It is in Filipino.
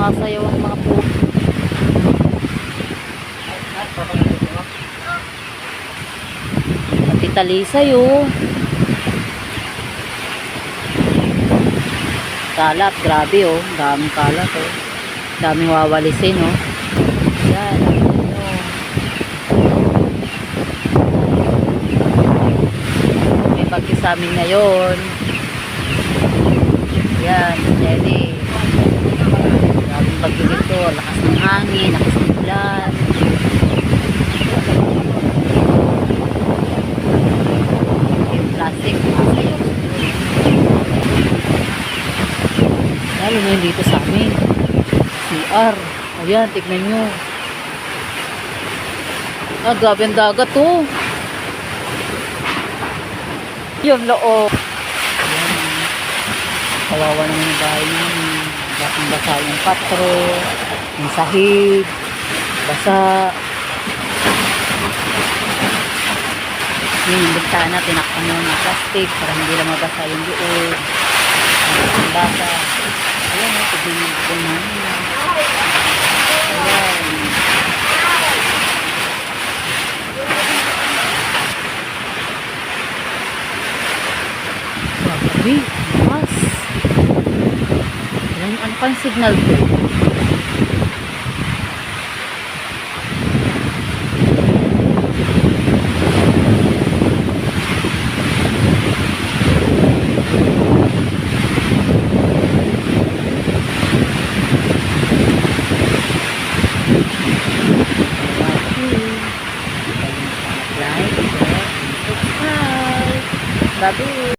sumasayaw ang mga po. Pati talisay oh. Kalat, grabe oh. Daming kalat oh. Daming wawalisin oh. Yan, may bagyo sa amin ngayon. Yan, steady. Daming bagyo dito. Lakas ng hangin, lakas ng ulan. Yung plastic, masayaw. Lalo ngayon dito sa amin. CR. Ayan, tignan nyo. Ah, grabe ang dagat oh. Yung loob. Ayan. Kawawa naman yung bahay namin. Basang-basa yung patro. Yung sahig. Basa. Yung bintana, tinakpan mo ng plastic para hindi lang mabasa yung loob. Ang basa. Ayan oh, tignan nyo po namin. Ayan. Grabe, mas. Ano pa yung signal ko? Like, share, subscribe. Grabe.